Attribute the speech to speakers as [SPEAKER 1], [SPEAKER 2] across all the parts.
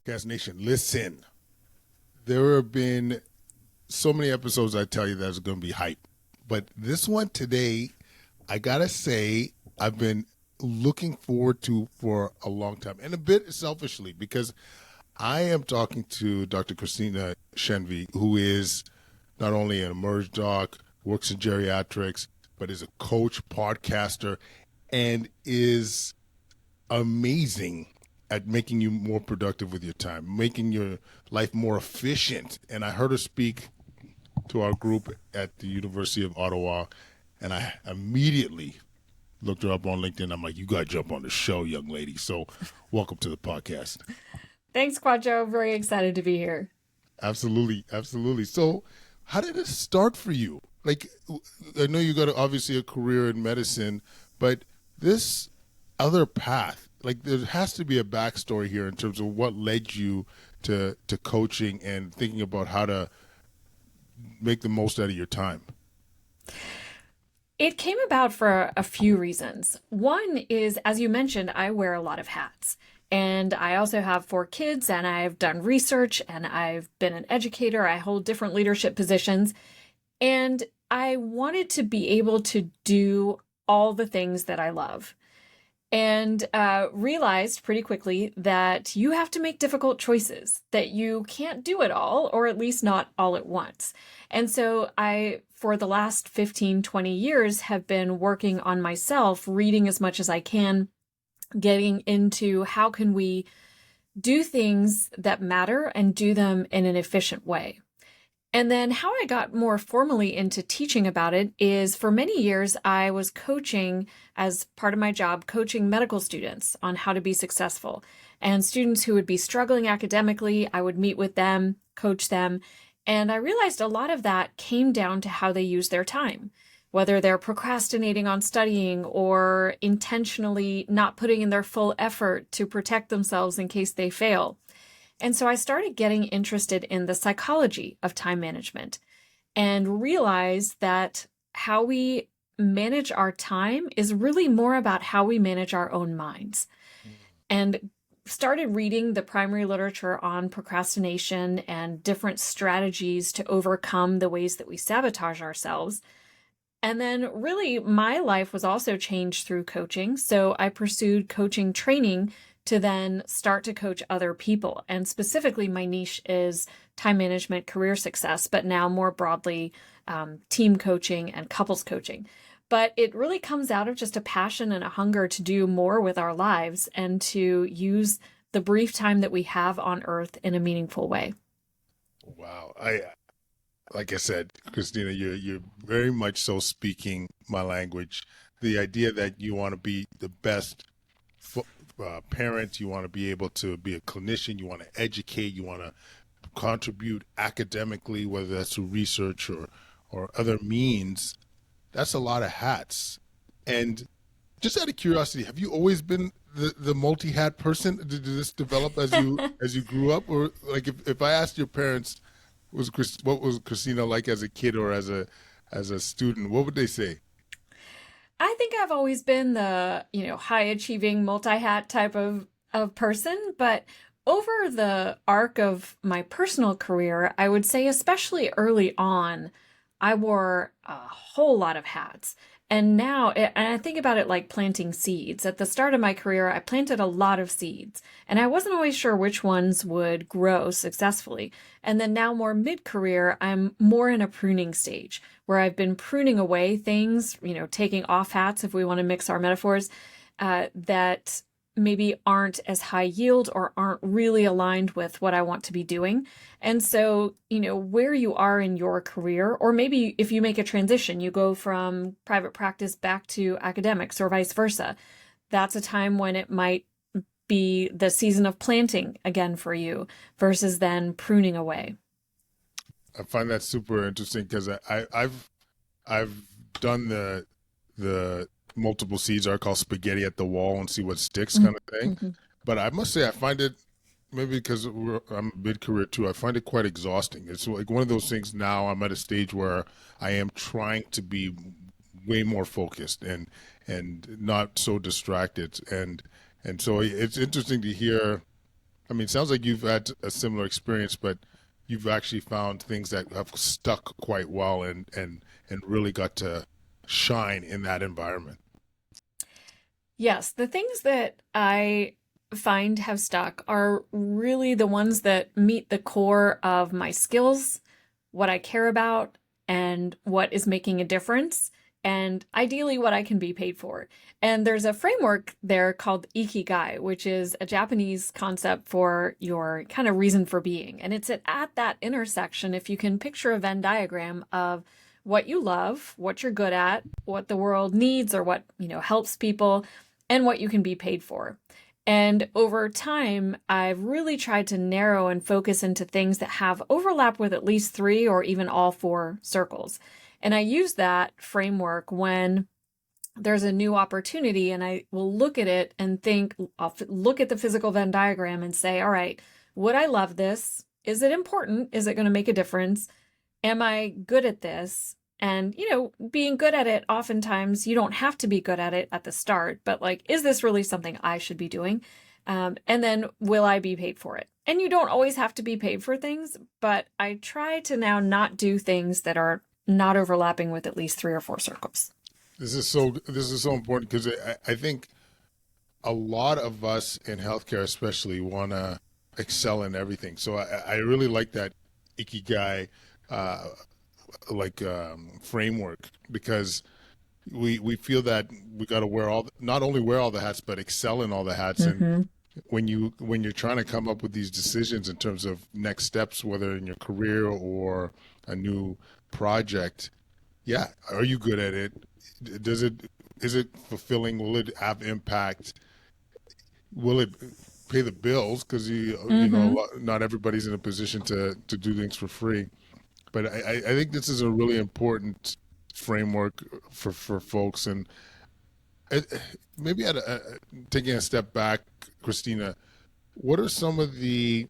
[SPEAKER 1] Podcast Nation, listen. There have been so many episodes I tell you that's going to be hype. But this one today, I got to say, I've been looking forward to for a long time. And a bit selfishly, because I am talking to Dr. Christina Shenvi, who is not only an emerge doc, works in geriatrics, but is a coach, podcaster, and is amazing at making you more productive with your time, making your life more efficient. And I heard her speak to our group at the University of Ottawa, and I immediately looked her up on LinkedIn. I'm like, you got to jump on the show, young lady. So welcome to the podcast.
[SPEAKER 2] Thanks, Quadro. Very excited to be here.
[SPEAKER 1] Absolutely. Absolutely. So how did it start for you? Like, I know you got obviously a career in medicine, but this other path, like there has to be a backstory here in terms of what led you to coaching and thinking about how to make the most out of your time.
[SPEAKER 2] It came about for a few reasons. One is, as you mentioned, I wear a lot of hats. And I also have 4 kids, and I've done research, and I've been an educator. I hold different leadership positions. And I wanted to be able to do all the things that I love. And realized pretty quickly that you have to make difficult choices, that you can't do it all, or at least not all at once. And so I, for the last 15, 20 years, have been working on myself, reading as much as I can, getting into how can we do things that matter and do them in an efficient way. And then how I got more formally into teaching about it is for many years, I was coaching as part of my job, coaching medical students on how to be successful. And students who would be struggling academically, I would meet with them, coach them. And I realized a lot of that came down to how they use their time, whether they're procrastinating on studying or intentionally not putting in their full effort to protect themselves in case they fail. And so I started getting interested in the psychology of time management and realized that how we manage our time is really more about how we manage our own minds. And started reading the primary literature on procrastination and different strategies to overcome the ways that we sabotage ourselves. And then really my life was also changed through coaching. So I pursued coaching training to then start to coach other people. And specifically, my niche is time management, career success, but now more broadly, team coaching and couples coaching. But it really comes out of just a passion and a hunger to do more with our lives and to use the brief time that we have on earth in a meaningful way.
[SPEAKER 1] Wow. Like I said, Christina, you're very much so speaking my language. The idea that you want to be the best parent, you want to be able to be a clinician, you want to educate, you want to contribute academically, whether that's through research or other means. That's a lot of hats. And just out of curiosity, have you always been the multi-hat person? Did this develop as you grew up? Or like if I asked your parents, what was Christina like as a kid or as a student, what would they say?
[SPEAKER 2] I think I've always been the, high achieving multi-hat type of person, but over the arc of my personal career, I would say especially early on, I wore a whole lot of hats. And now, and I think about it like planting seeds. At the start of my career, I planted a lot of seeds, and I wasn't always sure which ones would grow successfully. And then now, more mid-career, I'm more in a pruning stage where I've been pruning away things, taking off hats, if we want to mix our metaphors, that maybe aren't as high yield or aren't really aligned with what I want to be doing. And so, where you are in your career, or maybe if you make a transition, you go from private practice back to academics or vice versa, that's a time when it might be the season of planting again for you versus then pruning away.
[SPEAKER 1] I find that super interesting because I've done the multiple seeds are called spaghetti at the wall and see what sticks kind of thing.
[SPEAKER 2] Mm-hmm.
[SPEAKER 1] But I must say I find it, maybe because I'm mid-career too, I find it quite exhausting. It's like one of those things now I'm at a stage where I am trying to be way more focused and not so distracted. And so it's interesting to hear I mean, it sounds like you've had a similar experience, but you've actually found things that have stuck quite well and really got to shine in that environment.
[SPEAKER 2] Yes, the things that I find have stuck are really the ones that meet the core of my skills, what I care about, and what is making a difference, and ideally what I can be paid for. And there's a framework there called Ikigai, which is a Japanese concept for your kind of reason for being. And it's at that intersection, if you can picture a Venn diagram of what you love, what you're good at, what the world needs or what, helps people, and what you can be paid for. And over time, I've really tried to narrow and focus into things that have overlap with at least three or even all four circles. And I use that framework when there's a new opportunity and I will look at it and think, I'll look at the physical Venn diagram and say, all right, would I love this? Is it important? Is it going to make a difference? Am I good at this? And, being good at it, oftentimes you don't have to be good at it at the start, but like, is this really something I should be doing? And then will I be paid for it? And you don't always have to be paid for things, but I try to now not do things that are not overlapping with at least three or four circles.
[SPEAKER 1] This is so important because I think a lot of us in healthcare especially want to excel in everything. So I really like that Ikigai uh, framework because we feel that we got to not only wear all the hats but excel in all the hats. And
[SPEAKER 2] Mm-hmm.
[SPEAKER 1] when you're trying to come up with these decisions in terms of next steps, whether in your career or a new project, yeah, are you good at it? Does it is it fulfilling? Will it have impact? Will it pay the bills? Because
[SPEAKER 2] Mm-hmm.
[SPEAKER 1] not everybody's in a position to do things for free. But I think this is a really important framework for folks. And it, maybe taking a step back, Christina, what are some of the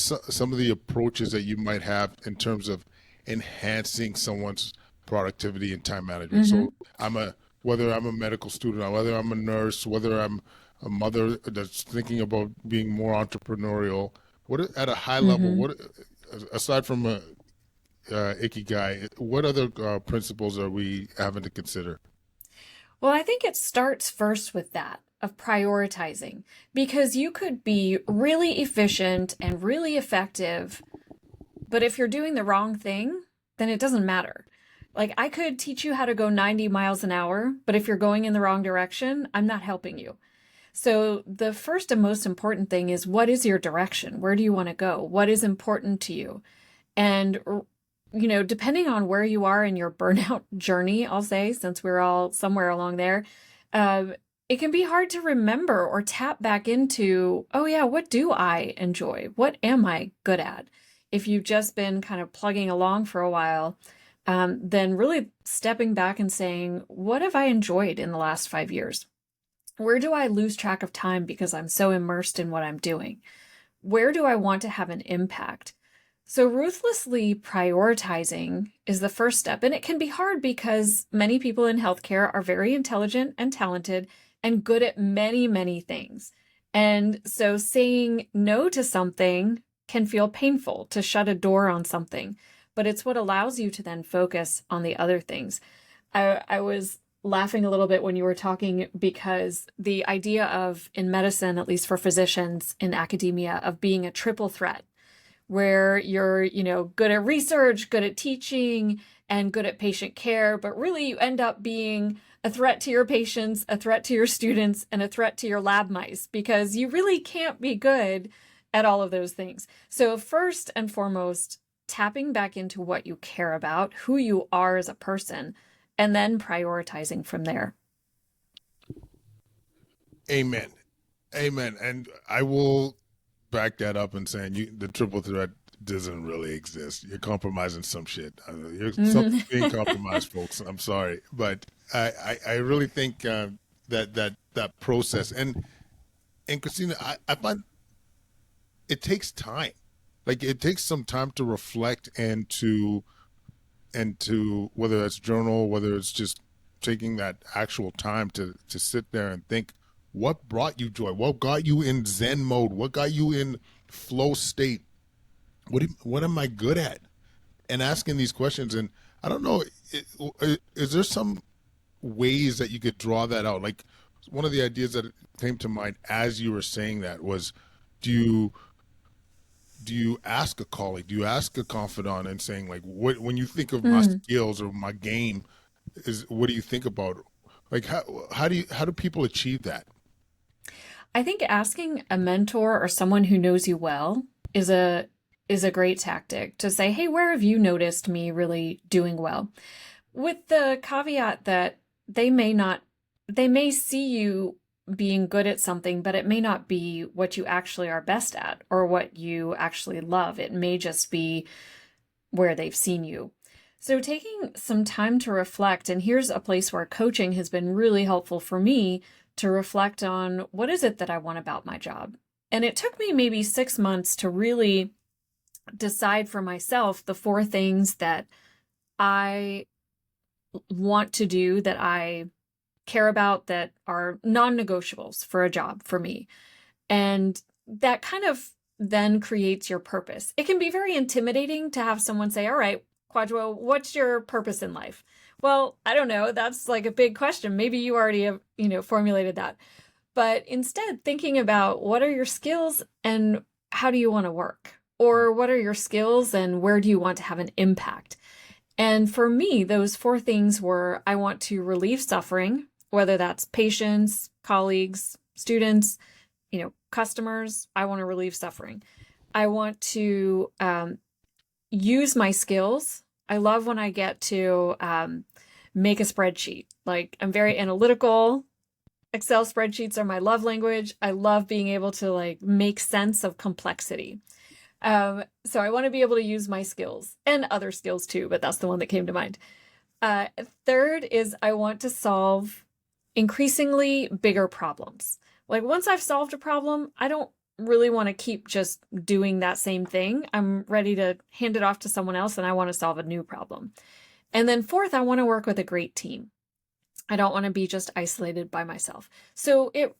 [SPEAKER 1] some of the approaches that you might have in terms of enhancing someone's productivity and time management?
[SPEAKER 2] Mm-hmm.
[SPEAKER 1] So whether I'm a medical student, or whether I'm a nurse, whether I'm a mother that's thinking about being more entrepreneurial, at a high level,
[SPEAKER 2] Mm-hmm.
[SPEAKER 1] what aside from Ikigai, what other principles are we having to consider?
[SPEAKER 2] Well, I think it starts first with that of prioritizing because you could be really efficient and really effective, but if you're doing the wrong thing, then it doesn't matter. Like I could teach you how to go 90 miles an hour, but if you're going in the wrong direction, I'm not helping you. So the first and most important thing is what is your direction? Where do you want to go? What is important to you? And, depending on where you are in your burnout journey, I'll say, since we're all somewhere along there, uh, it can be hard to remember or tap back into, oh, yeah, what do I enjoy? What am I good at? If you've just been kind of plugging along for a while, then really stepping back and saying, what have I enjoyed in the last 5 years? Where do I lose track of time because I'm so immersed in what I'm doing? Where do I want to have an impact? So, ruthlessly prioritizing is the first step. And it can be hard because many people in healthcare are very intelligent and talented and good at many, many things. And so, saying no to something can feel painful to shut a door on something, but it's what allows you to then focus on the other things. I was laughing a little bit when you were talking because the idea of, in medicine, at least for physicians in academia, of being a triple threat where you're, good at research, good at teaching, and good at patient care, but really you end up being a threat to your patients, a threat to your students, and a threat to your lab mice because you really can't be good at all of those things. So, first and foremost, tapping back into what you care about, who you are as a person, and then prioritizing from there.
[SPEAKER 1] Amen. Amen. And I will back that up and saying the triple threat doesn't really exist. You're compromising some shit. Something's being compromised, folks. I'm sorry, but I really think that process and Christina, I find it takes time. Like it takes some time to reflect and to whether that's journal, whether it's just taking that actual time to sit there and think what brought you joy? What got you in Zen mode? What got you in flow state? What am I good at? And asking these questions. And I don't know, is there some ways that you could draw that out? Like one of the ideas that came to mind as you were saying that was, do you ask a colleague, do you ask a confidant and saying like, what when you think of my
[SPEAKER 2] Mm.
[SPEAKER 1] skills or my game, is what do you think about? Like how do people achieve that?
[SPEAKER 2] I think asking a mentor or someone who knows you well is a great tactic to say, "Hey, where have you noticed me really doing well?" With the caveat that they may not they may see you being good at something, but it may not be what you actually are best at or what you actually love. It may just be where they've seen you. So, taking some time to reflect, and here's a place where coaching has been really helpful for me to reflect on what is it that I want about my job. And it took me maybe 6 months to really decide for myself the four things that I want to do, that I care about, that are non negotiables for a job for me. And that kind of then creates your purpose. It can be very intimidating to have someone say, "All right, Quadro, what's your purpose in life?" Well, I don't know. That's like a big question. Maybe you already have, formulated that. But instead, thinking about what are your skills and how do you want to work? Or what are your skills and where do you want to have an impact? And for me, those four things were: I want to relieve suffering, whether that's patients, colleagues, students, customers. I want to relieve suffering. I want to use my skills. I love when I get to make a spreadsheet. Like, I'm very analytical. Excel spreadsheets are my love language. I love being able to like make sense of complexity. So I want to be able to use my skills and other skills too, but that's the one that came to mind. Uh, Third is I want to solve increasingly bigger problems. Like, once I've solved a problem, I don't really want to keep just doing that same thing. I'm ready to hand it off to someone else and I want to solve a new problem. And then fourth, I want to work with a great team. I don't want to be just isolated by myself. So it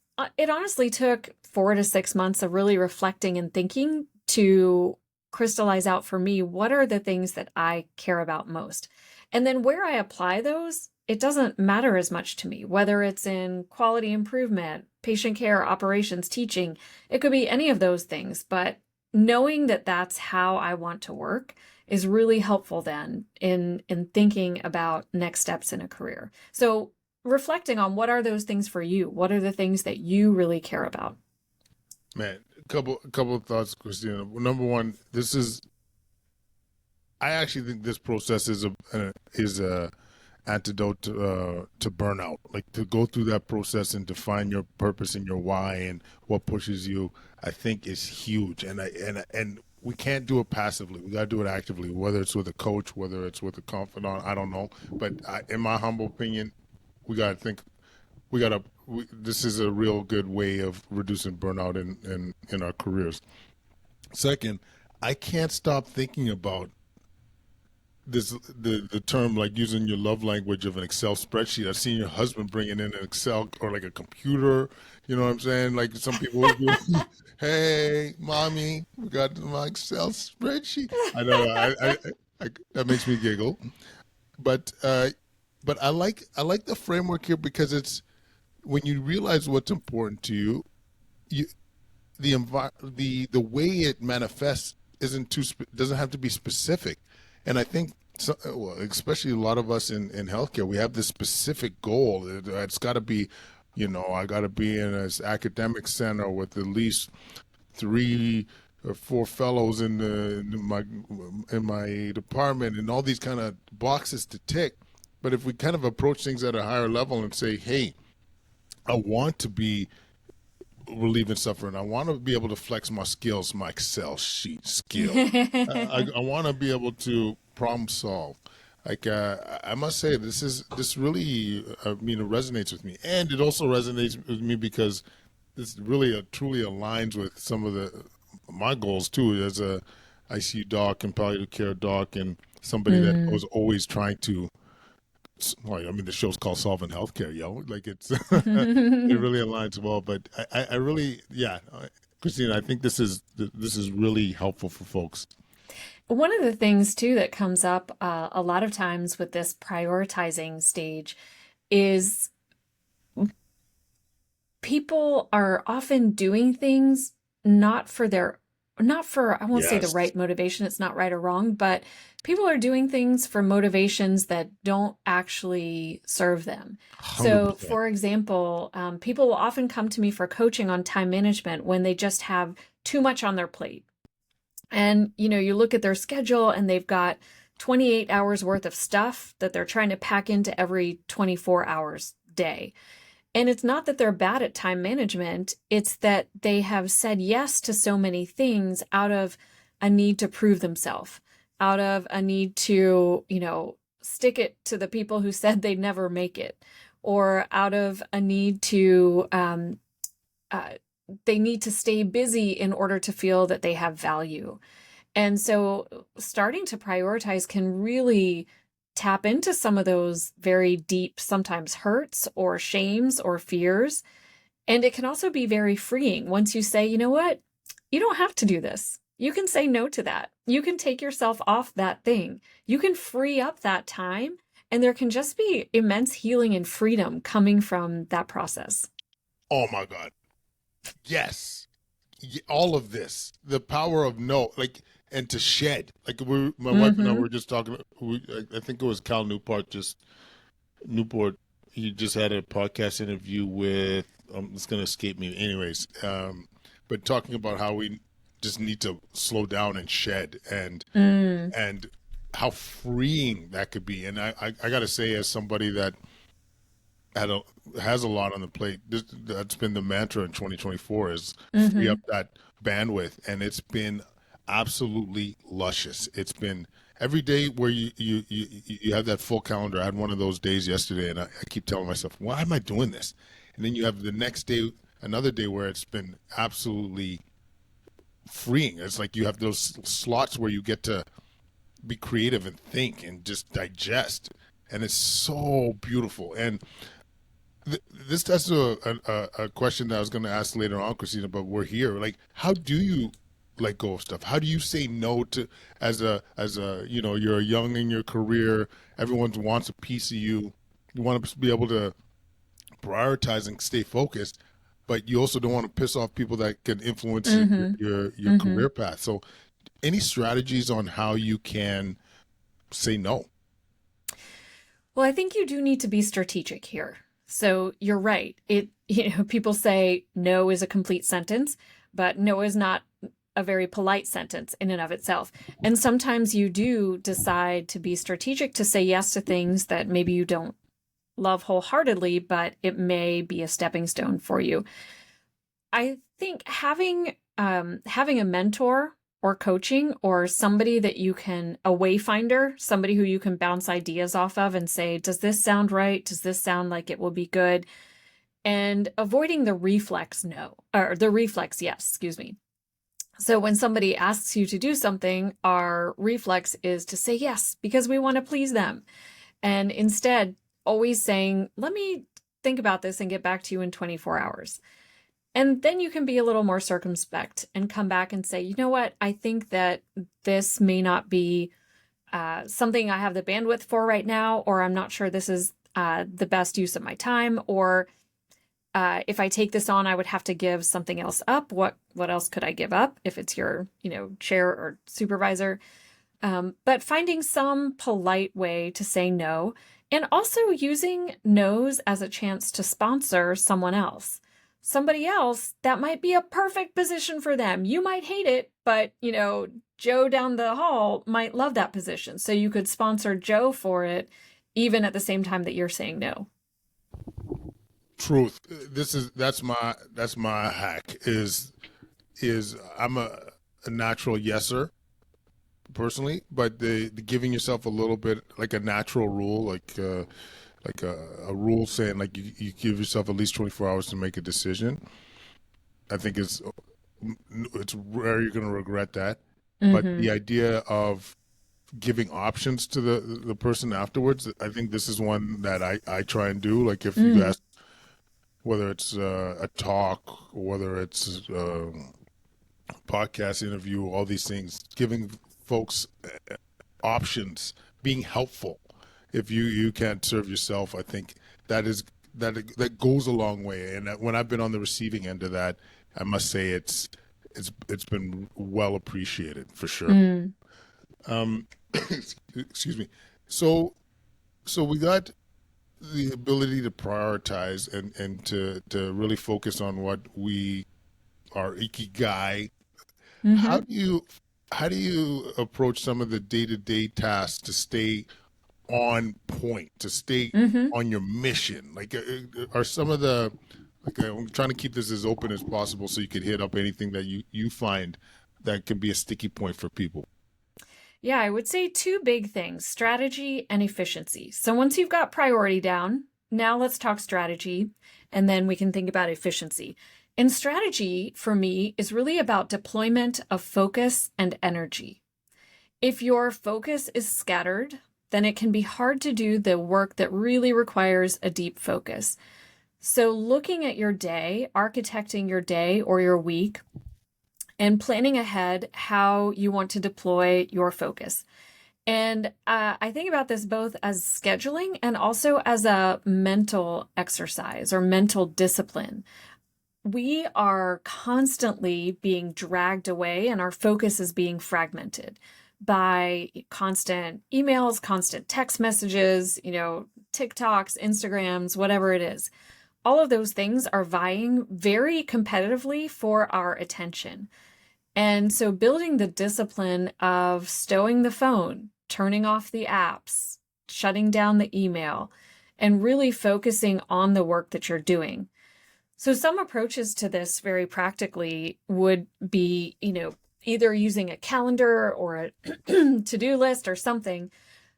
[SPEAKER 2] honestly took 4 to 6 months of really reflecting and thinking to crystallize out for me what are the things that I care about most. And then where I apply those, it doesn't matter as much to me, whether it's in quality improvement, patient care, operations, teaching. It could be any of those things, but knowing that that's how I want to work is really helpful then in thinking about next steps in a career. So reflecting on what are those things for you? What are the things that you really care about?
[SPEAKER 1] Man, a couple of thoughts, Christina. Number one, this is I actually think this process is a antidote to burnout. Like to go through that process and define your purpose and your why and what pushes you, I think is huge. And we can't do it passively. We got to do it actively. Whether it's with a coach, whether it's with a confidant, I don't know. But in my humble opinion, we got to think. We got to. This is a real good way of reducing burnout in our careers. Second, I can't stop thinking about the term, like using your love language of an Excel spreadsheet. I've seen your husband bringing in an Excel or like a computer. You know what I'm saying? Like some people will do, hey, mommy, we got my Excel spreadsheet. I know that makes me giggle. But I like the framework here because it's when you realize what's important to you, you the way it manifests isn't doesn't have to be specific, and I think so, well, especially a lot of us in healthcare, we have this specific goal. It's got to be, I got to be in an academic center with at least 3 or 4 fellows in my department, and all these kind of boxes to tick. But if we kind of approach things at a higher level and say, hey, I want to be relieving suffering. I want to be able to flex my skills, my Excel sheet skill. I want to be able to problem solve. Like I must say, this really, it resonates with me, and it also resonates with me because this really truly aligns with some of the my goals too as a ICU doc and palliative care doc and somebody that
[SPEAKER 2] Mm.
[SPEAKER 1] was always trying to well, I mean, the show's called Solving Healthcare, yo. Like it's it really aligns well. But I really, yeah, Christina, I think this is really helpful for folks.
[SPEAKER 2] One of the things too that comes up a lot of times with this prioritizing stage is people are often doing things not for their not for I won't say the
[SPEAKER 1] Yes,
[SPEAKER 2] right motivation, it's not right or wrong, but people are doing things for motivations that don't actually serve them.
[SPEAKER 1] hundred
[SPEAKER 2] So
[SPEAKER 1] percent.
[SPEAKER 2] for example, people will often come to me for coaching on time management when they just have too much on their plate. And you look at their schedule and they've got 28 hours worth of stuff that they're trying to pack into every 24 hours day. And it's not that they're bad at time management, it's that they have said yes to so many things out of a need to prove themselves, out of a need to, stick it to the people who said they'd never make it, or out of a need to, uh, they need to stay busy in order to feel that they have value. And so starting to prioritize can really tap into some of those very deep, sometimes hurts or shames or fears. And it can also be very freeing once you say, you know what? You don't have to do this. You can say no to that. You can take yourself off that thing. You can free up that time. And there can just be immense healing and freedom coming from that process.
[SPEAKER 1] Oh my God. Yes. All of this, the power of no, like, and to shed. Like my wife and I
[SPEAKER 2] Mm-hmm.
[SPEAKER 1] were just talking. I think it was Cal Newport. He just had a podcast interview with. It's gonna escape me, anyways. But talking about how we just need to slow down and shed,
[SPEAKER 2] Mm.
[SPEAKER 1] and how freeing that could be. And I gotta say, as somebody that had a has a lot on the plate. That's been the mantra in 2024 is free
[SPEAKER 2] Mm-hmm.
[SPEAKER 1] up that bandwidth, and it's been absolutely luscious. It's been every day where you have that full calendar. I had one of those days yesterday, and I keep telling myself, why am I doing this? And then you have the next day, another day where it's been absolutely freeing. It's like you have those slots where you get to be creative and think and just digest, and it's so beautiful. And this that's a question that I was going to ask later on, Christina, but we're here. Like, how do you let go of stuff? How do you say no to as a you're young in your career, everyone wants a piece of you. You want to be able to prioritize and stay focused, but you also don't want to piss off people that can influence
[SPEAKER 2] Mm-hmm.
[SPEAKER 1] your
[SPEAKER 2] Mm-hmm.
[SPEAKER 1] career path. So, any strategies on how you can say no?
[SPEAKER 2] Well, I think you do need to be strategic here. So you're right. People say no is a complete sentence, but no is not a very polite sentence in and of itself. And sometimes you do decide to be strategic to say yes to things that maybe you don't love wholeheartedly, but it may be a stepping stone for you. I think having a mentor or coaching or somebody that you can a wayfinder, somebody who you can bounce ideas off of and say, does this sound right? Does this sound like it will be good? And avoiding the reflex no or the reflex yes, excuse me. So when somebody asks you to do something, our reflex is to say yes because we want to please them. And instead, always saying, let me think about this and get back to you in 24 hours. And then you can be a little more circumspect and come back and say, you know what, I think that this may not be something I have the bandwidth for right now, or I'm not sure this is the best use of my time, or if I take this on, I would have to give something else up. What else could I give up if it's your chair or supervisor? But finding some polite way to say no, and also using no's as a chance to sponsor someone else. Somebody else that might be a perfect position for them. You might hate it, but Joe down the hall might love that position. So you could sponsor Joe for it, even at the same time that you're saying no.
[SPEAKER 1] Truth. That's my hack is I'm a natural yeser personally, but the giving yourself a little bit like a natural rule, like a rule saying like you give yourself at least 24 hours to make a decision. I think it's rare you're going to regret that, but
[SPEAKER 2] Mm-hmm.
[SPEAKER 1] the idea of giving options to the person afterwards. I think this is one that I try and do. Like if you
[SPEAKER 2] Mm,
[SPEAKER 1] ask whether it's a talk, or whether it's a podcast interview, all these things, giving folks options, being helpful. If you can't serve yourself, I think that is that goes a long way. And when I've been on the receiving end of that, I must say it's been well appreciated for sure.
[SPEAKER 2] mm,
[SPEAKER 1] Um, excuse me. So we got the ability to prioritize and to really focus on what we our Ikigai. How
[SPEAKER 2] mm-hmm,
[SPEAKER 1] do you how do you approach some of the day-to-day tasks to stay on point, to stay
[SPEAKER 2] mm-hmm.
[SPEAKER 1] on your mission? Like, are some of the like I'm trying to keep this as open as possible so you could hit up anything that you find that can be a sticky point for people.
[SPEAKER 2] Yeah, I would say two big things, strategy and efficiency. So once you've got priority down, now let's talk strategy, and then we can think about efficiency. And strategy for me is really about deployment of focus and energy. If your focus is scattered, then it can be hard to do the work that really requires a deep focus. So, looking at your day, architecting your day or your week, and planning ahead how you want to deploy your focus. And I think about this both as scheduling and also as a mental exercise or mental discipline. We are constantly being dragged away and our focus is being fragmented by constant emails, constant text messages, TikToks, Instagrams, whatever it is. All of those things are vying very competitively for our attention. And so building the discipline of stowing the phone, turning off the apps, shutting down the email, and really focusing on the work that you're doing. So some approaches to this very practically would be, either using a calendar or a to-do list or something.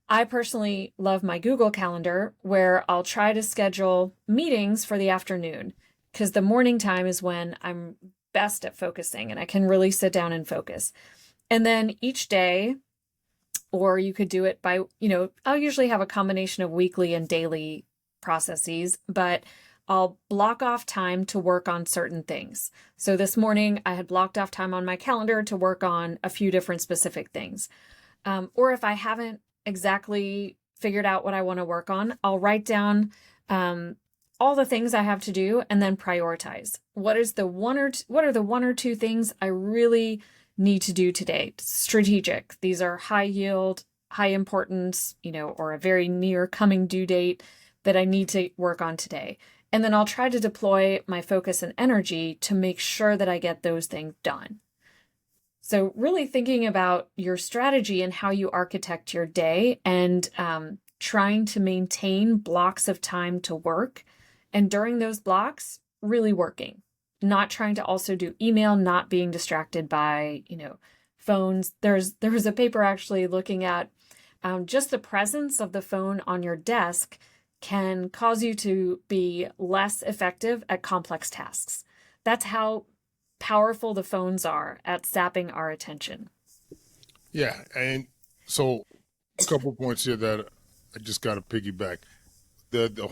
[SPEAKER 2] I personally love my Google Calendar where I'll try to schedule meetings for the afternoon because the morning time is when I'm best at focusing and I can really sit down and focus. And then each day, or you could do it by, I'll usually have a combination of weekly and daily processes, but I'll block off time to work on certain things. So this morning I had blocked off time on my calendar to work on a few different specific things. Or if I haven't exactly figured out what I want to work on, I'll write down all the things I have to do and then prioritize. What are the one or two things I really need to do today? Strategic. These are high yield, high importance, or a very near coming due date that I need to work on today. And then I'll try to deploy my focus and energy to make sure that I get those things done. So, really thinking about your strategy and how you architect your day and trying to maintain blocks of time to work. And during those blocks, really working, not trying to also do email, not being distracted by, phones. There was a paper actually looking at just the presence of the phone on your desk can cause you to be less effective at complex tasks. That's how powerful the phones are at sapping our attention.
[SPEAKER 1] Yeah, and so a couple points here that I just got to piggyback.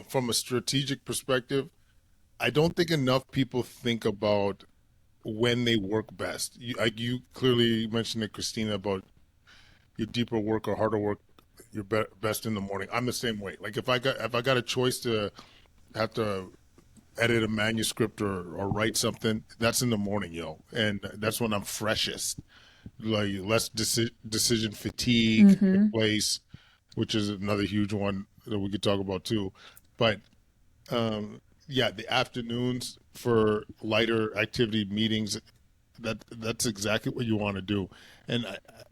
[SPEAKER 1] From a strategic perspective, I don't think enough people think about when they work best. You clearly mentioned it, Christina, about your deeper work or harder work, your best in the morning. I'm the same way. Like if I got a choice to have to edit a manuscript or write something, that's in the morning, and that's when I'm freshest. Like less decision fatigue in
[SPEAKER 2] Mm-hmm.
[SPEAKER 1] place, which is another huge one that we could talk about too. But yeah, the afternoons for lighter activity meetings, that's exactly what you want to do.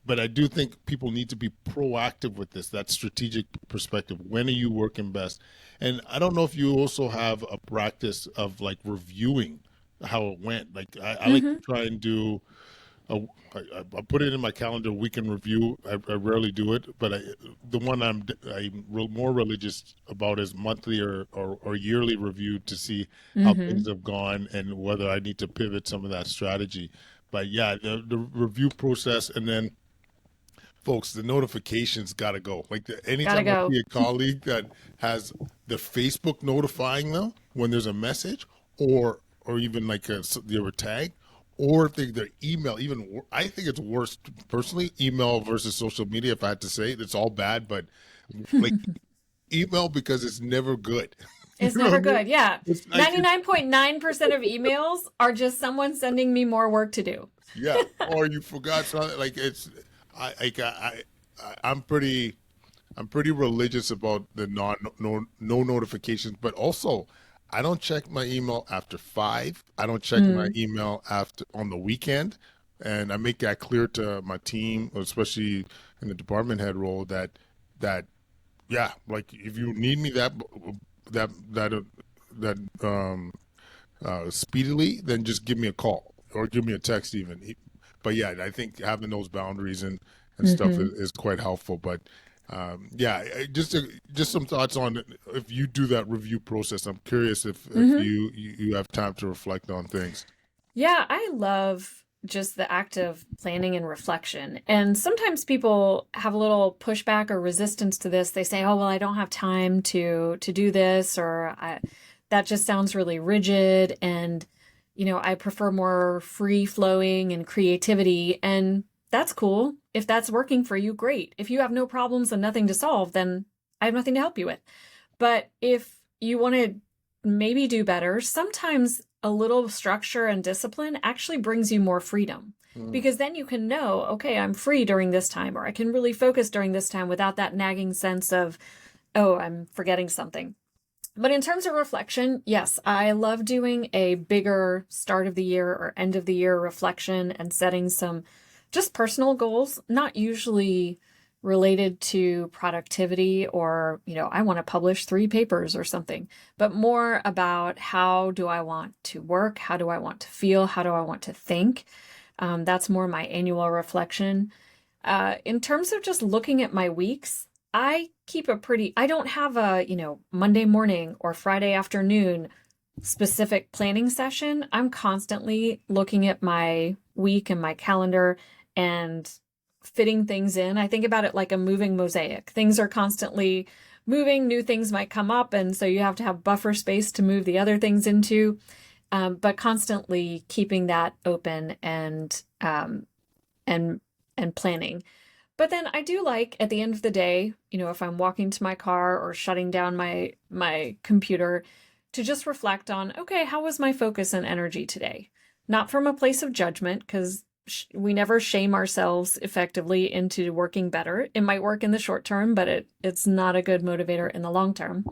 [SPEAKER 1] But I do think people need to be proactive with this, that strategic perspective. When are you working best? And I don't know if you also have a practice of like reviewing how it went. Like I like
[SPEAKER 2] Mm-hmm.
[SPEAKER 1] to try and do a, I put it in my calendar week in review. I rarely do it, but the one more religious about is monthly or yearly review to see how
[SPEAKER 2] Mm-hmm.
[SPEAKER 1] things have gone and whether I need to pivot some of that strategy. But yeah, the review process, and then folks, the notifications got to go. Like
[SPEAKER 2] Gotta
[SPEAKER 1] anytime I
[SPEAKER 2] go.
[SPEAKER 1] see a colleague that has the Facebook notifying them when there's a message, or even like they were tagged, or if their email, I think it's worse personally, email versus social media. If I had to say it, it's all bad, but like email because it's never good. You
[SPEAKER 2] It's
[SPEAKER 1] know what
[SPEAKER 2] never
[SPEAKER 1] I mean?
[SPEAKER 2] good. Yeah.
[SPEAKER 1] It's like it's
[SPEAKER 2] 99.9% of emails are just someone sending me more work to do.
[SPEAKER 1] yeah, or you forgot something. Like it's I'm pretty religious about the no notifications, but also I don't check my email after 5. I don't check my
[SPEAKER 2] Mm.
[SPEAKER 1] email after on the weekend, and I make that clear to my team, especially in the department head role, that yeah, like if you need me that that uh, that speedily, then just give me a call or give me a text even. But yeah, I think having those boundaries and stuff
[SPEAKER 2] Hmm.
[SPEAKER 1] is quite helpful. But yeah, just some thoughts on if you do that review process. I'm curious if
[SPEAKER 2] Hmm.
[SPEAKER 1] you have time to reflect on things.
[SPEAKER 2] Yeah, I love just the act of planning and reflection. And sometimes people have a little pushback or resistance to this. They say, "Oh, well, I don't have time to do this," or that just sounds really rigid, and I prefer more free flowing and creativity." And that's cool. If that's working for you, great. If you have no problems and nothing to solve, then I have nothing to help you with. But if you want to maybe do better, sometimes a little structure and discipline actually brings you more freedom,
[SPEAKER 1] Mm.
[SPEAKER 2] because then you can know, okay, I'm free during this time, or I can really focus during this time without that nagging sense of, oh, I'm forgetting something. But in terms of reflection, yes, I love doing a bigger start of the year or end of the year reflection and setting some just personal goals, not usually related to productivity or, I want to publish 3 papers or something, but more about how do I want to work? How do I want to feel? How do I want to think? That's more my annual reflection. In terms of just looking at my weeks, I don't have a, Monday morning or Friday afternoon specific planning session. I'm constantly looking at my week and my calendar and fitting things in. I think about it like a moving mosaic. Things are constantly moving, new things might come up, and so you have to have buffer space to move the other things into, but constantly keeping that open and and planning. But then I do like at the end of the day, if I'm walking to my car or shutting down my computer, to just reflect on, okay, how was my focus and energy today? Not from a place of judgment, because we never shame ourselves effectively into working better. It might work in the short term, but it's not a good motivator in the long term.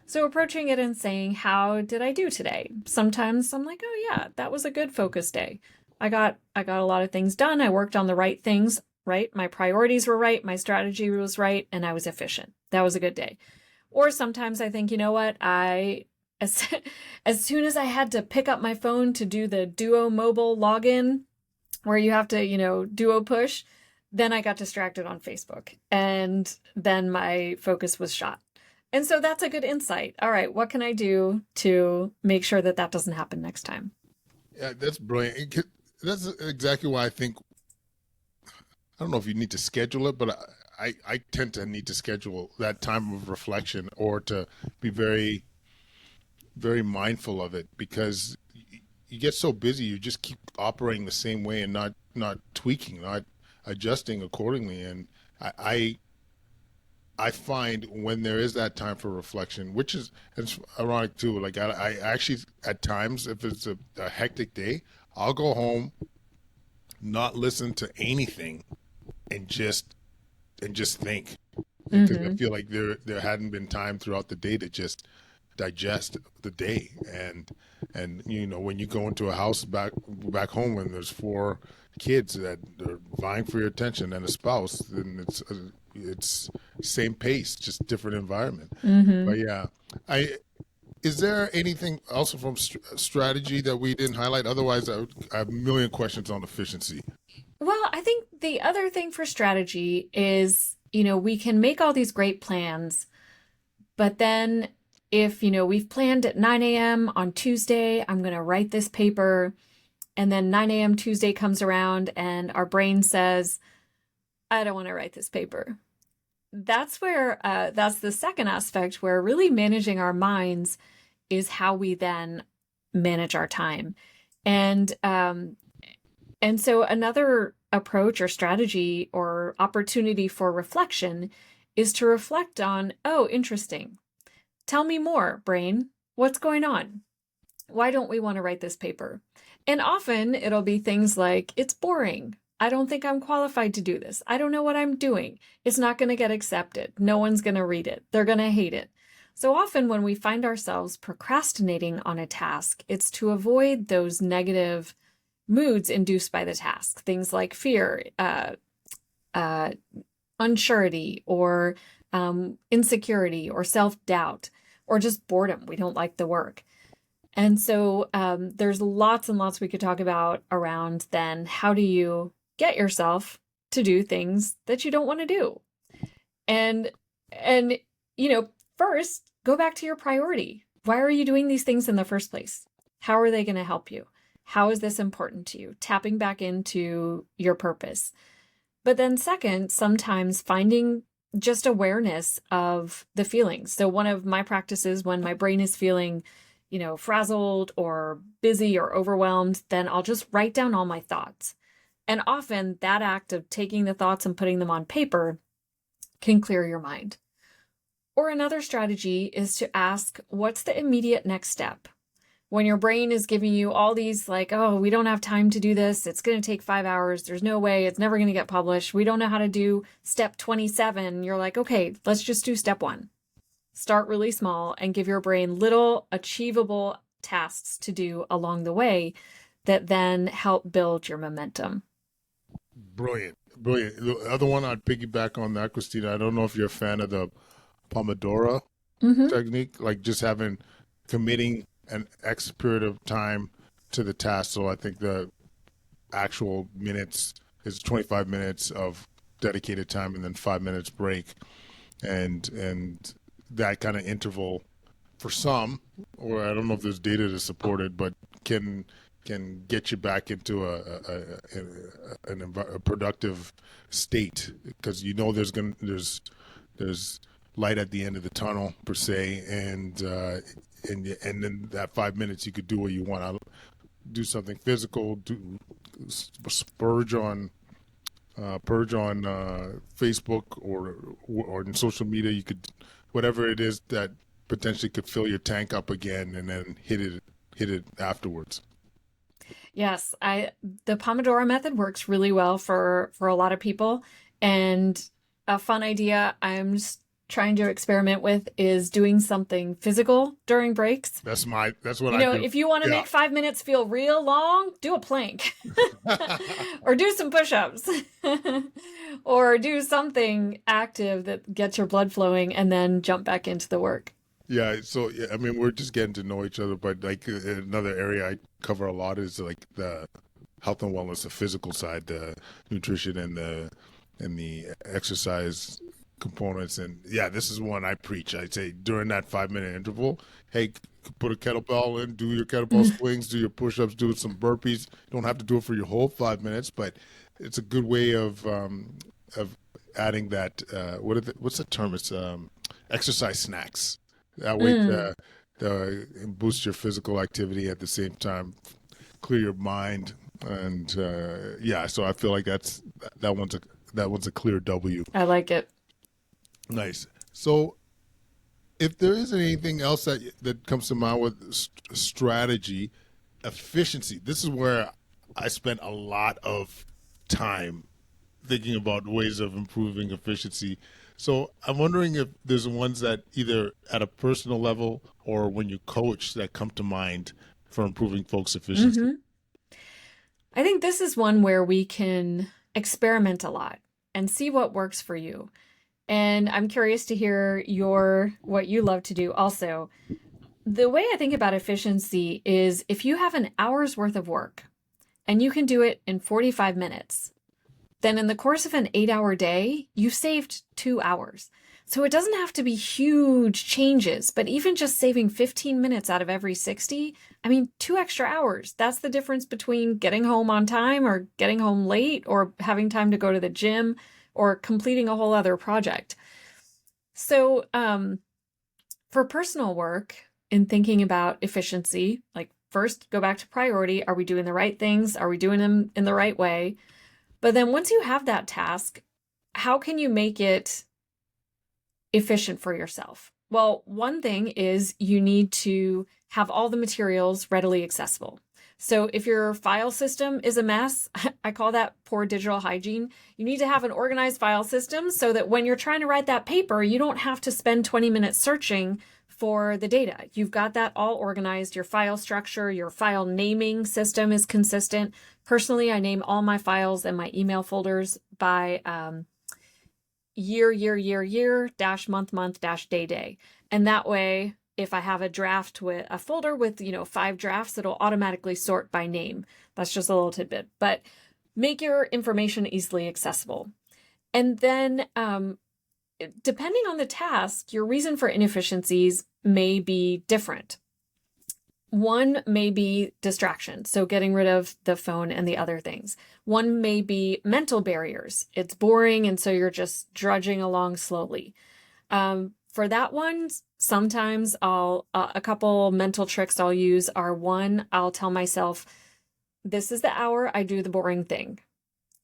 [SPEAKER 2] So approaching it and saying, how did I do today? Sometimes I'm like, oh yeah, that was a good focus day. I got a lot of things done. I worked on the right things, right? My priorities were right, my strategy was right, and I was efficient. That was a good day. Or sometimes I think, you know what? As, as soon as I had to pick up my phone to do the Duo mobile login, where you have to, Duo push, then I got distracted on Facebook. And then my focus was shot. And so that's a good insight. All right, what can I do to make sure that that doesn't happen next time?
[SPEAKER 1] Yeah, that's brilliant. That's exactly why I think I don't know if you need to schedule it, but I tend to need to schedule that time of reflection or to be very mindful of it because you get so busy, you just keep operating the same way and not tweaking, not adjusting accordingly. And I I, I find when there is that time for reflection, which is it's ironic too. Like I actually at times, if it's a hectic day, I'll go home, not listen to anything, and just think because I
[SPEAKER 2] Mm-hmm.
[SPEAKER 1] feel like there hadn't been time throughout the day to just digest the day and when you go into a house back home and there's 4 kids that are vying for your attention and a spouse, then it's same pace, just different environment.
[SPEAKER 2] Mm-hmm.
[SPEAKER 1] But yeah, I is there anything else from strategy that we didn't highlight? Otherwise, I have a million questions on efficiency.
[SPEAKER 2] Well, I think the other thing for strategy is, we can make all these great plans, but then if, we've planned at 9 a.m. on Tuesday, I'm going to write this paper, and then 9 a.m. Tuesday comes around and our brain says, I don't want to write this paper. That's where, that's the second aspect where really managing our minds is how we then manage our time. And, and so another approach or strategy or opportunity for reflection is to reflect on, oh, interesting. Tell me more, brain. What's going on? Why don't we want to write this paper? And often it'll be things like, it's boring. I don't think I'm qualified to do this. I don't know what I'm doing. It's not going to get accepted. No one's going to read it. They're going to hate it. So often when we find ourselves procrastinating on a task, it's to avoid those negative moods induced by the task. Things like fear, unsurety, or insecurity, or self-doubt, or just boredom. We don't like the work. And so there's lots and lots we could talk about around then how do you get yourself to do things that you don't want to do? And first, go back to your priority. Why are you doing these things in the first place? How are they going to help you? How is this important to you? Tapping back into your purpose. But then second, sometimes finding just awareness of the feelings. So one of my practices when my brain is feeling, frazzled or busy or overwhelmed, then I'll just write down all my thoughts. And often that act of taking the thoughts and putting them on paper can clear your mind. Or another strategy is to ask, what's the immediate next step? When your brain is giving you all these like, oh, we don't have time to do this. It's going to take 5 hours. There's no way. It's never going to get published. We don't know how to do step 27. You're like, okay, let's just do step 1. Start really small and give your brain little achievable tasks to do along the way that then help build your momentum.
[SPEAKER 1] Brilliant. Brilliant. The other one I'd piggyback on that, Christina, I don't know if you're a fan of the Pomodoro technique, like just committing an X period of time to the task. So I think the actual minutes is 25 minutes of dedicated time and then 5 minutes break. And that kind of interval for some, or I don't know if there's data to support it, but can get you back into a productive state, because there's light at the end of the tunnel per se, and then that 5 minutes you could do what you want. I'll do something physical, purge on Facebook or in social media. You could, whatever it is that potentially could fill your tank up again, and then hit it afterwards.
[SPEAKER 2] Yes, the Pomodoro method works really well for a lot of people. And a fun idea I'm just trying to experiment with is doing something physical during breaks.
[SPEAKER 1] That's what I do.
[SPEAKER 2] If you want to make 5 minutes feel real long, do a plank or do some push-ups or do something active that gets your blood flowing and then jump back into the work.
[SPEAKER 1] Yeah, so I mean, we're just getting to know each other, but like another area I cover a lot is like the health and wellness, the physical side, the nutrition and the exercise components. And yeah, this is one I preach. I say during that 5 minute interval, hey, put a kettlebell in, do your kettlebell swings, do your push-ups, do some burpees. You don't have to do it for your whole 5 minutes, but it's a good way of adding that. What's the term? It's exercise snacks. That way, boost your physical activity at the same time, clear your mind, and so I feel like that one's a clear W.
[SPEAKER 2] I like it.
[SPEAKER 1] Nice. So, if there isn't anything else that comes to mind with strategy, efficiency. This is where I spent a lot of time thinking about ways of improving efficiency. So I'm wondering if there's ones that either at a personal level or when you coach that come to mind for improving folks' efficiency.
[SPEAKER 2] I think this is one where we can experiment a lot and see what works for you. And I'm curious to hear what you love to do also. The way I think about efficiency is if you have an hour's worth of work and you can do it in 45 minutes, then in the course of an 8-hour day, you've saved 2 hours. So it doesn't have to be huge changes, but even just saving 15 minutes out of every 60, 2 extra hours. That's the difference between getting home on time or getting home late or having time to go to the gym, or completing a whole other project. So, for personal work in thinking about efficiency, like first go back to priority. Are we doing the right things? Are we doing them in the right way? But then once you have that task, how can you make it efficient for yourself? Well, one thing is you need to have all the materials readily accessible. So if your file system is a mess, I call that poor digital hygiene. You need to have an organized file system so that when you're trying to write that paper, you don't have to spend 20 minutes searching for the data. You've got that all organized. Your file structure, your file naming system is consistent. Personally, I name all my files and my email folders by year, dash month, dash day. And that way, if I have a draft with a folder with, 5 drafts, it'll automatically sort by name. That's just a little tidbit, but make your information easily accessible. And then, depending on the task, your reason for inefficiencies may be different. One may be distraction, so getting rid of the phone and the other things. One may be mental barriers. It's boring, and so you're just drudging along slowly. For that one, sometimes a couple mental tricks I'll use are, one, I'll tell myself, this is the hour I do the boring thing.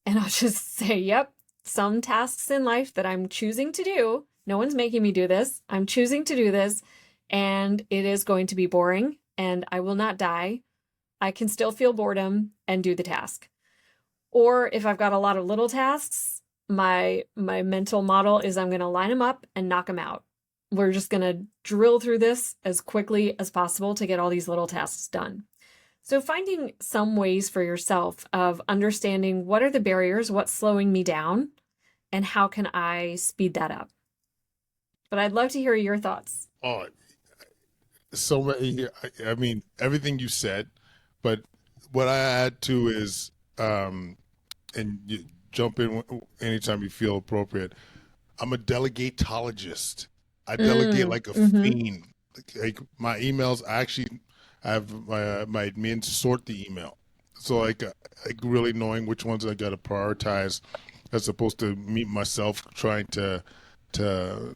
[SPEAKER 2] And I'll just say, yep, some tasks in life that I'm choosing to do, no one's making me do this, I'm choosing to do this, and it is going to be boring, and I will not die. I can still feel boredom and do the task. Or if I've got a lot of little tasks, my mental model is I'm going to line them up and knock them out. We're just going to drill through this as quickly as possible to get all these little tasks done. So finding some ways for yourself of understanding what are the barriers, what's slowing me down, and how can I speed that up. But I'd love to hear your thoughts.
[SPEAKER 1] Oh, so many here. I mean, everything you said, but what I add to is, and you jump in anytime you feel appropriate. I'm a delegatologist. I delegate like a
[SPEAKER 2] Mm-hmm.
[SPEAKER 1] fiend. Like my emails, I actually have my admins sort the email. So like really knowing which ones I got to prioritize, as opposed to me myself trying to to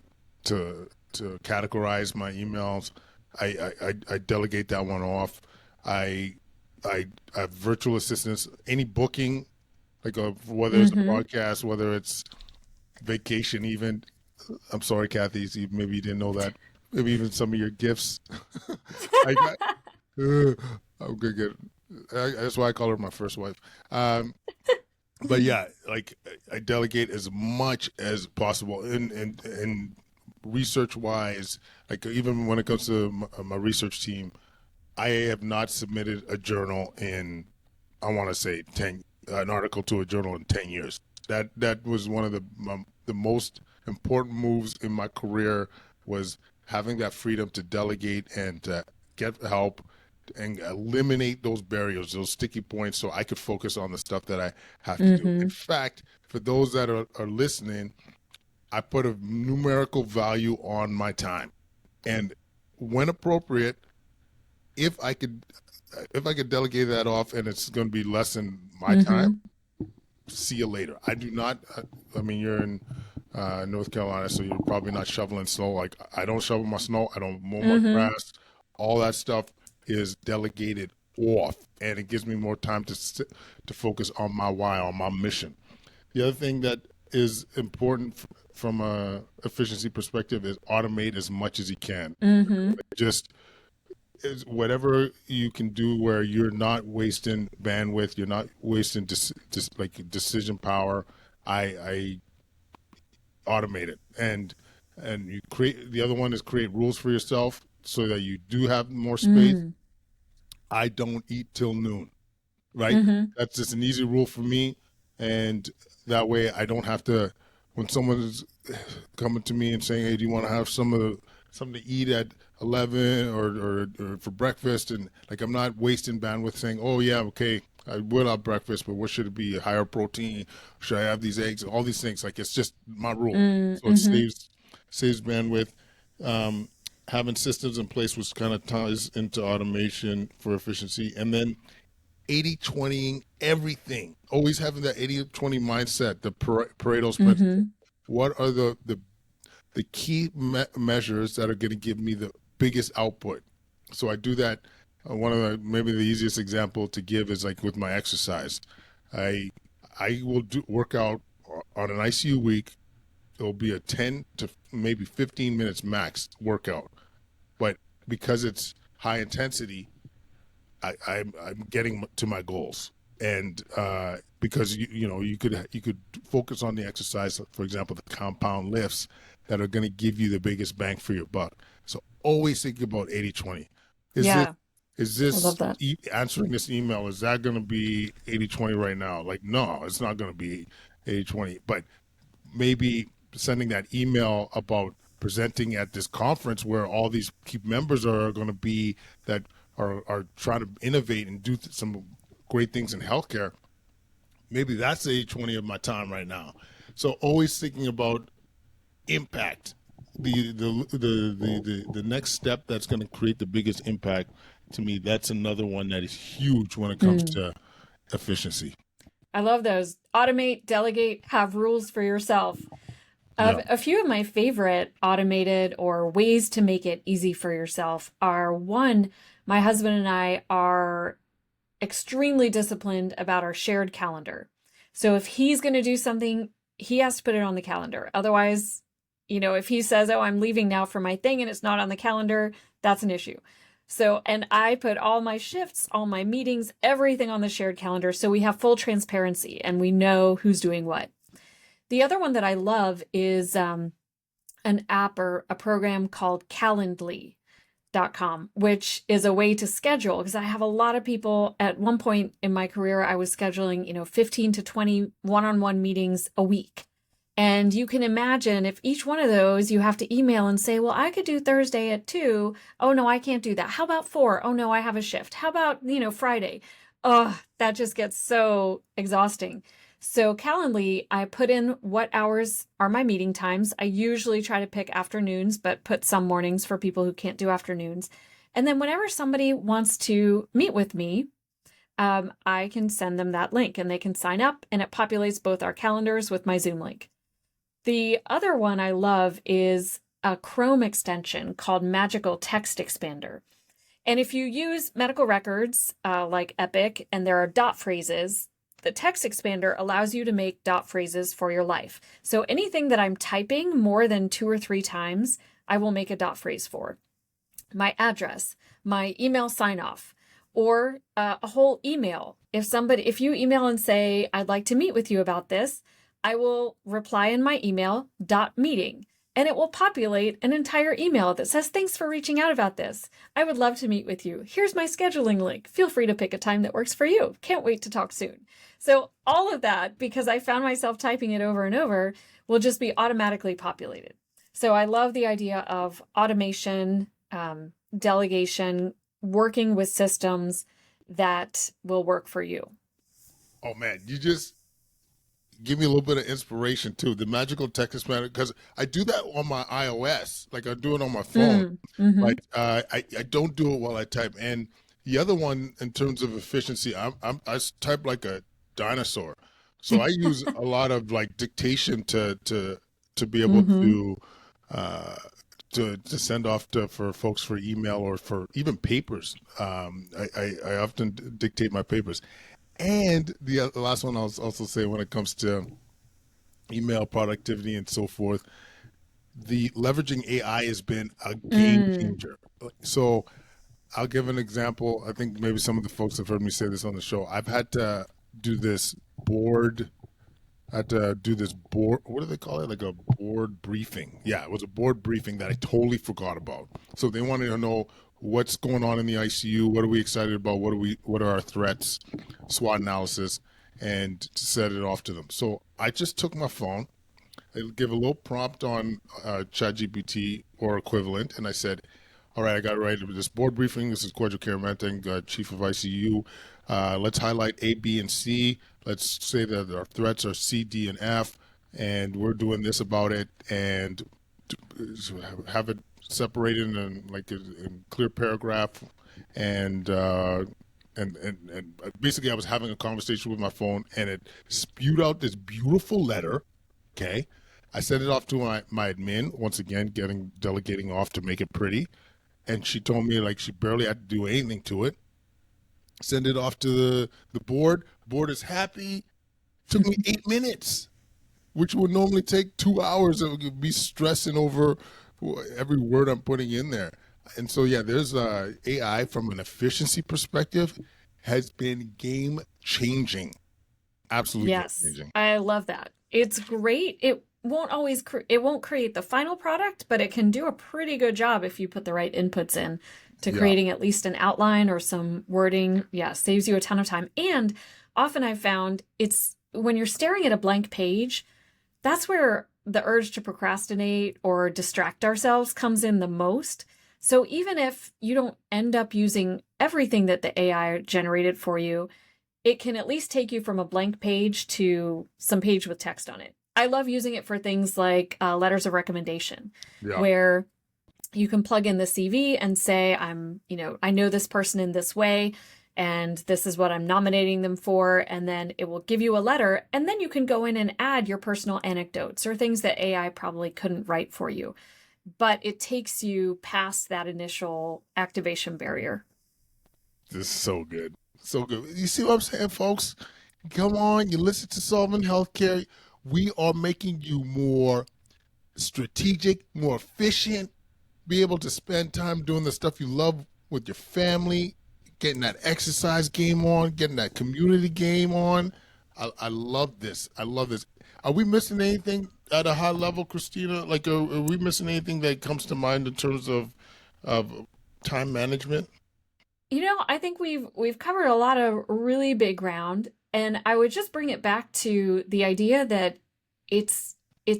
[SPEAKER 1] categorize my emails. I delegate that one off. I I have virtual assistants. Any booking, like whether it's a
[SPEAKER 2] Mm-hmm.
[SPEAKER 1] podcast, whether it's vacation, even. I'm sorry, Kathy. Maybe you didn't know that. Maybe even some of your gifts. I got. I'm gonna get. That's why I call her my first wife. Um, but yeah, like I delegate as much as possible, and research wise, like even when it comes to my research team, I have not submitted a journal in, I want to say 10, an article to a journal in 10 years. That was one of the most important moves in my career, was having that freedom to delegate and to get help and eliminate those barriers, those sticky points, so I could focus on the stuff that I have to do. In
[SPEAKER 2] Mm-hmm.
[SPEAKER 1] fact, for those that are listening, I put a numerical value on my time, and when appropriate, if I could if I could delegate that off and it's going to be less than my time,
[SPEAKER 2] Mm-hmm.
[SPEAKER 1] see you later. I do not. I mean, you're in North Carolina, so you're probably not shoveling snow. Like I don't shovel my snow. I don't mow my
[SPEAKER 2] Mm-hmm.
[SPEAKER 1] grass. All that stuff is delegated off, and it gives me more time to focus on my why, on my mission. The other thing that is important from a efficiency perspective is automate as much as you can.
[SPEAKER 2] Mm-hmm.
[SPEAKER 1] Just is whatever you can do where you're not wasting bandwidth, you're not wasting like decision power. I automate it, and you create. The other one is create rules for yourself so that you do have more space.
[SPEAKER 2] Mm-hmm.
[SPEAKER 1] I don't eat till noon, right?
[SPEAKER 2] Mm-hmm.
[SPEAKER 1] That's just an easy rule for me, and that way I don't have to. When someone is coming to me and saying, "Hey, do you want to have something to eat at 11 or for breakfast?" And like I'm not wasting bandwidth saying, "Oh yeah, okay, I will have breakfast, but what should it be? Higher protein? Should I have these eggs? All these things." Like it's just my rule, so it
[SPEAKER 2] Mm-hmm.
[SPEAKER 1] saves bandwidth. Um, Having systems in place, which kind of ties into automation for efficiency, and then 80/20ing everything, always having that 80/20 mindset, the Pareto's principle.
[SPEAKER 2] Mm-hmm.
[SPEAKER 1] What are the key measures that are going to give me the biggest output? So I do that. One of the maybe the easiest example to give is like with my exercise. I I will do work out on an ICU week. It'll be a 10 to maybe 15 minutes max workout, but because it's high intensity, I'm getting to my goals, and because you could focus on the exercise, for example, the compound lifts that are going to give you the biggest bang for your buck. So always think about 80/20. Is this
[SPEAKER 2] Yeah,
[SPEAKER 1] is
[SPEAKER 2] I love
[SPEAKER 1] this
[SPEAKER 2] that.
[SPEAKER 1] answering this email? Is that going to be 80/20 right now? Like, no, it's not going to be 80/20. But maybe sending that email about presenting at this conference where all these key members are going to be that are trying to innovate and do some great things in healthcare. Maybe that's the 80/20 of my time right now. So always thinking about impact, the next step that's going to create the biggest impact. To me, that's another one that is huge when it comes
[SPEAKER 2] Mm.
[SPEAKER 1] to efficiency.
[SPEAKER 2] I love those. Automate, delegate, have rules for yourself.
[SPEAKER 1] Yeah.
[SPEAKER 2] A few of my favorite automated or ways to make it easy for yourself are one, my husband and I are extremely disciplined about our shared calendar. So if he's going to do something, he has to put it on the calendar. Otherwise, if he says, "Oh, I'm leaving now for my thing," and it's not on the calendar, that's an issue. So, and I put all my shifts, all my meetings, everything on the shared calendar so we have full transparency and we know who's doing what. The other one that I love is an app or a program called Calendly.com, which is a way to schedule because I have a lot of people. At one point in my career, I was scheduling, 15 to 20 one-on-one meetings a week. And you can imagine if each one of those you have to email and say, well, I could do Thursday at 2. Oh, no, I can't do that. How about 4? Oh, no, I have a shift. How about, Friday? Oh, that just gets so exhausting. So Calendly, I put in what hours are my meeting times. I usually try to pick afternoons, but put some mornings for people who can't do afternoons. And then whenever somebody wants to meet with me, I can send them that link and they can sign up and it populates both our calendars with my Zoom link. The other one I love is a Chrome extension called Magical Text Expander. And if you use medical records like Epic and there are dot phrases, the text expander allows you to make dot phrases for your life. So anything that I'm typing more than 2 or 3 times, I will make a dot phrase for. My address, my email sign off, or a whole email. If you email and say, I'd like to meet with you about this, I will reply in my email, .meeting, and it will populate an entire email that says, thanks for reaching out about this. I would love to meet with you. Here's my scheduling link. Feel free to pick a time that works for you. Can't wait to talk soon. So all of that, because I found myself typing it over and over, will just be automatically populated. So I love the idea of automation, delegation, working with systems that will work for you.
[SPEAKER 1] Oh man, you just give me a little bit of inspiration too. The magical text expander, because I do that on my iOS, like I do it on my phone.
[SPEAKER 2] Mm-hmm.
[SPEAKER 1] Like I don't do it while I type. And the other one, in terms of efficiency, I type like a dinosaur, so I use a lot of like dictation to be able
[SPEAKER 2] Mm-hmm.
[SPEAKER 1] uh, to send off for folks for email or for even papers. I often dictate my papers. And the last one I'll also say when it comes to email productivity and so forth, the leveraging AI has been a game
[SPEAKER 2] Mm.
[SPEAKER 1] changer. So I'll give an example. I think maybe some of the folks have heard me say this on the show. I've had to do this board. I had to do this board. What do they call it? Like a board briefing. Yeah, it was a board briefing that I totally forgot about. So they wanted to know what's going on in the ICU. What are we excited about? What are our threats? SWOT analysis, and to set it off to them. So I just took my phone. I give a little prompt on ChatGPT or equivalent, and I said, all right, I got it right. This board briefing. This is Cordial Care Menting, Chief of ICU. Let's highlight A, B, and C. Let's say that our threats are C, D, and F, and we're doing this about it, and have it separated in like in clear paragraph, and and basically I was having a conversation with my phone, and it spewed out this beautiful letter. Okay, I sent it off to my admin, once again getting delegating off to make it pretty, and she told me like she barely had to do anything to it. Send it off to the board. Board is happy. Took me 8 minutes, which would normally take 2 hours. It would be stressing over every word I'm putting in there. And so, yeah, there's AI from an efficiency perspective has been game changing, absolutely game
[SPEAKER 2] Yes,
[SPEAKER 1] changing.
[SPEAKER 2] I love that. It's great. It won't create the final product, but it can do a pretty good job if you put the right inputs in to
[SPEAKER 1] Yeah,
[SPEAKER 2] creating at least an outline or some wording. Yeah, saves you a ton of time. And often I've found it's when you're staring at a blank page, that's where the urge to procrastinate or distract ourselves comes in the most. So even if you don't end up using everything that the AI generated for you, it can at least take you from a blank page to some page with text on it. I love using it for things like letters of recommendation,
[SPEAKER 1] yeah.
[SPEAKER 2] where you can plug in the CV and say, I know this person in this way, and this is what I'm nominating them for. And then it will give you a letter. And then you can go in and add your personal anecdotes or things that AI probably couldn't write for you. But it takes you past that initial activation barrier.
[SPEAKER 1] This is so good. So good. You see what I'm saying, folks? Come on, you listen to Solving Healthcare. We are making you more strategic, more efficient, be able to spend time doing the stuff you love with your family, getting that exercise game on, getting that community game on. I love this. I love this. Are we missing anything at a high level, Christina? Like, are we missing anything that comes to mind in terms of time management?
[SPEAKER 2] I think we've covered a lot of really big ground, and I would just bring it back to the idea that it's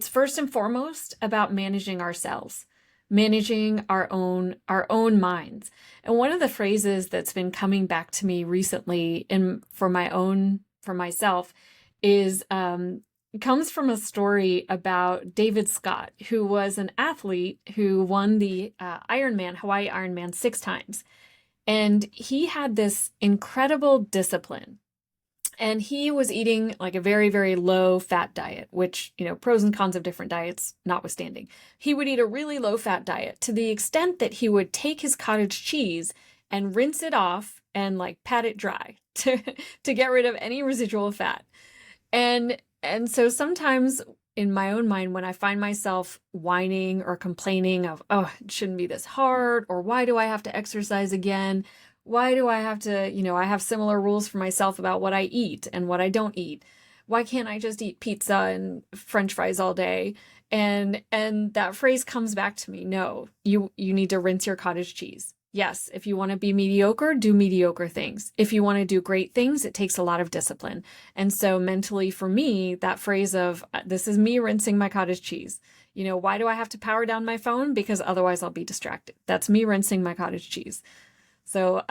[SPEAKER 2] first and foremost about managing ourselves, managing our own minds. And one of the phrases that's been coming back to me recently in for myself is comes from a story about David Scott, who was an athlete who won the Hawaii Ironman 6 times. And he had this incredible discipline. And he was eating like a very, very low fat diet, which, pros and cons of different diets notwithstanding. He would eat a really low fat diet to the extent that he would take his cottage cheese and rinse it off and like pat it dry to get rid of any residual fat. And so sometimes in my own mind, when I find myself whining or complaining of, oh, it shouldn't be this hard, or why do I have to exercise again? Why do I have to, I have similar rules for myself about what I eat and what I don't eat. Why can't I just eat pizza and French fries all day? And that phrase comes back to me. No, you need to rinse your cottage cheese. Yes, if you want to be mediocre, do mediocre things. If you want to do great things, it takes a lot of discipline. And so mentally for me, that phrase of this is me rinsing my cottage cheese. Why do I have to power down my phone? Because otherwise I'll be distracted. That's me rinsing my cottage cheese. So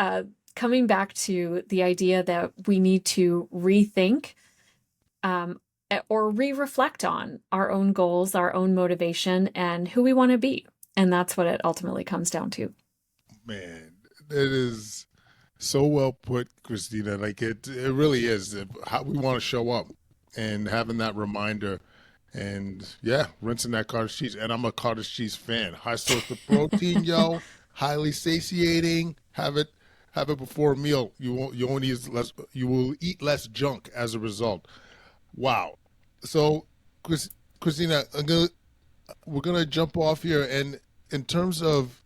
[SPEAKER 2] coming back to the idea that we need to rethink or re-reflect on our own goals, our own motivation, and who we want to be. And that's what it ultimately comes down to.
[SPEAKER 1] Man, it is so well put, Christina. Like it really is how we want to show up, and having that reminder, and yeah, rinsing that cottage cheese. And I'm a cottage cheese fan. High source of protein, yo. Highly satiating. Have it before a meal. You only use less. You will eat less junk as a result. Wow. So, Christina, we're gonna jump off here, and in terms of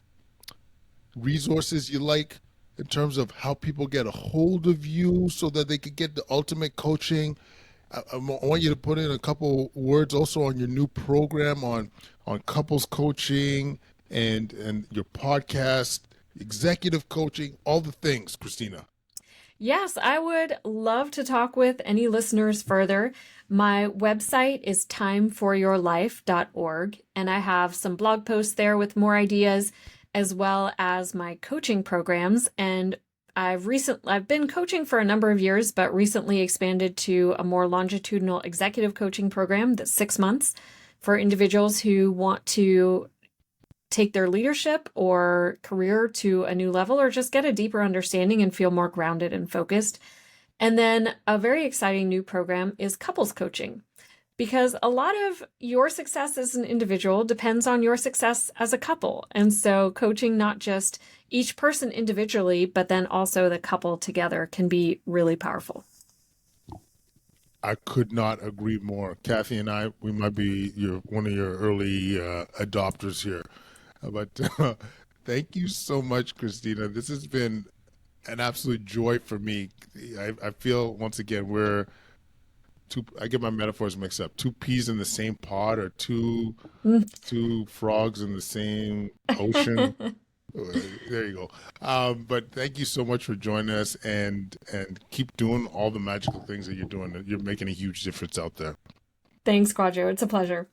[SPEAKER 1] resources you like, in terms of how people get a hold of you so that they could get the ultimate coaching. I want you to put in a couple words also on your new program on couples coaching and your podcast, executive coaching, all the things, Christina.
[SPEAKER 2] Yes, I would love to talk with any listeners further. My website is timeforyourlife.org, and I have some blog posts there with more ideas, as well as my coaching programs. And I've been coaching for a number of years, but recently expanded to a more longitudinal executive coaching program that's 6 months for individuals who want to take their leadership or career to a new level, or just get a deeper understanding and feel more grounded and focused. And then a very exciting new program is couples coaching, because a lot of your success as an individual depends on your success as a couple. And so coaching not just each person individually, but then also the couple together can be really powerful.
[SPEAKER 1] I could not agree more. Kathy and I, we might be one of your early adopters here. But thank you so much, Christina. This has been an absolute joy for me. I feel, once again, we're two, I get my metaphors mixed up. Two peas in the same pod, or two frogs in the same ocean. There you go. But thank you so much for joining us, and keep doing all the magical things that you're doing. You're making a huge difference out there.
[SPEAKER 2] Thanks, Quadro. It's a pleasure.